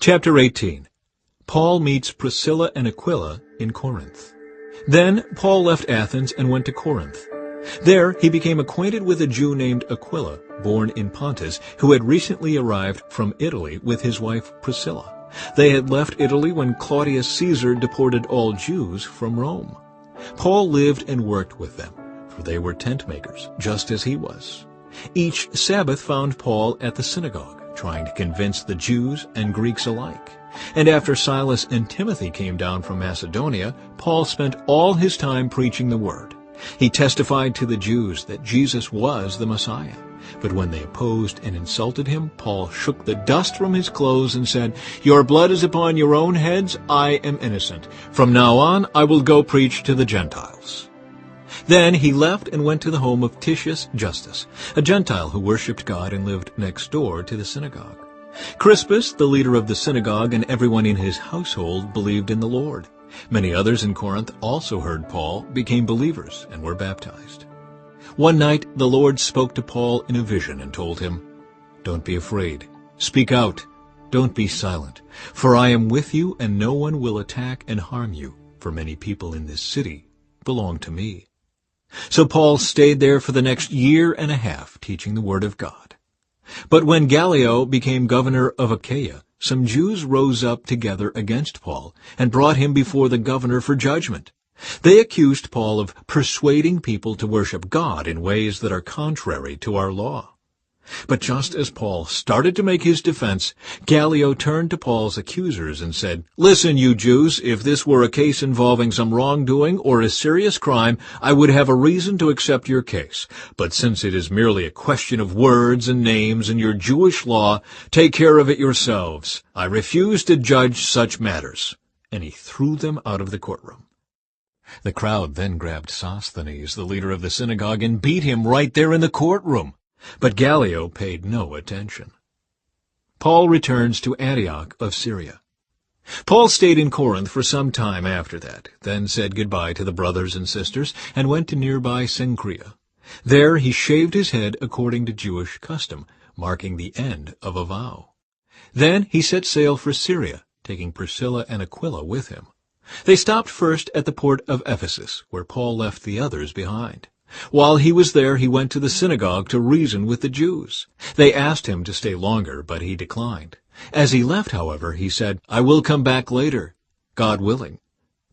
Chapter 18. Paul meets Priscilla and Aquila in Corinth. Then Paul left Athens and went to Corinth. There he became acquainted with a Jew named Aquila, born in Pontus, who had recently arrived from Italy with his wife Priscilla. They had left Italy when Claudius Caesar deported all Jews from Rome. Paul lived and worked with them, for they were tent makers, just as he was. Each Sabbath found Paul at the synagogue, trying to convince the Jews and Greeks alike. And after Silas and Timothy came down from Macedonia, Paul spent all his time preaching the word. He testified to the Jews that Jesus was the Messiah. But when they opposed and insulted him, Paul shook the dust from his clothes and said, "Your blood is upon your own heads. I am innocent. From now on I will go preach to the Gentiles." Then he left and went to the home of Titius Justus, a Gentile who worshipped God and lived next door to the synagogue. Crispus, the leader of the synagogue, and everyone in his household believed in the Lord. Many others in Corinth also heard Paul, became believers, and were baptized. One night the Lord spoke to Paul in a vision and told him, "Don't be afraid. Speak out. Don't be silent. For I am with you, and no one will attack and harm you, for many people in this city belong to me." So Paul stayed there for the next year and a half, teaching the word of God. But when Gallio became governor of Achaia, some Jews rose up together against Paul and brought him before the governor for judgment. They accused Paul of persuading people to worship God in ways that are contrary to our law. But just as Paul started to make his defense, Gallio turned to Paul's accusers and said, "Listen, you Jews, if this were a case involving some wrongdoing or a serious crime, I would have a reason to accept your case. But since it is merely a question of words and names in your Jewish law, take care of it yourselves. I refuse to judge such matters." And he threw them out of the courtroom. The crowd then grabbed Sosthenes, the leader of the synagogue, and beat him right there in the courtroom. But Gallio paid no attention. Paul returns to Antioch of Syria. Paul stayed in Corinth for some time after that, then said goodbye to the brothers and sisters, and went to nearby Cenchrea. There he shaved his head according to Jewish custom, marking the end of a vow. Then he set sail for Syria, taking Priscilla and Aquila with him. They stopped first at the port of Ephesus, where Paul left the others behind. While he was there, he went to the synagogue to reason with the Jews. They asked him to stay longer, but he declined. As he left, however, he said, "I will come back later, God willing."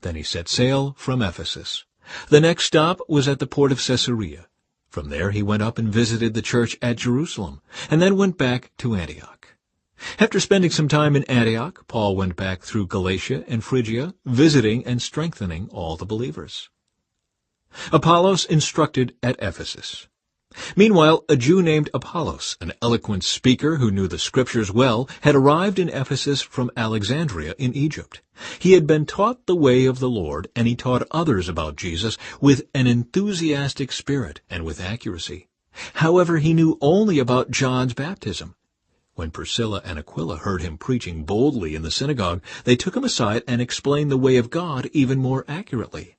Then he set sail from Ephesus. The next stop was at the port of Caesarea. From there he went up and visited the church at Jerusalem, and then went back to Antioch. After spending some time in Antioch, Paul went back through Galatia and Phrygia, visiting and strengthening all the believers. Apollos instructed at Ephesus. Meanwhile, a Jew named Apollos, an eloquent speaker who knew the Scriptures well, had arrived in Ephesus from Alexandria in Egypt. He had been taught the way of the Lord, and he taught others about Jesus with an enthusiastic spirit and with accuracy. However, he knew only about John's baptism. When Priscilla and Aquila heard him preaching boldly in the synagogue, they took him aside and explained the way of God even more accurately.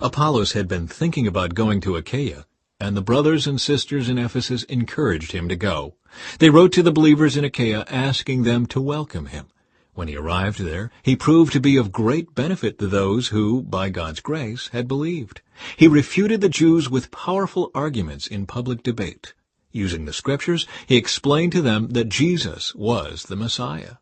Apollos had been thinking about going to Achaia, and the brothers and sisters in Ephesus encouraged him to go. They wrote to the believers in Achaia asking them to welcome him. When he arrived there, he proved to be of great benefit to those who, by God's grace, had believed. He refuted the Jews with powerful arguments in public debate. Using the Scriptures, he explained to them that Jesus was the Messiah.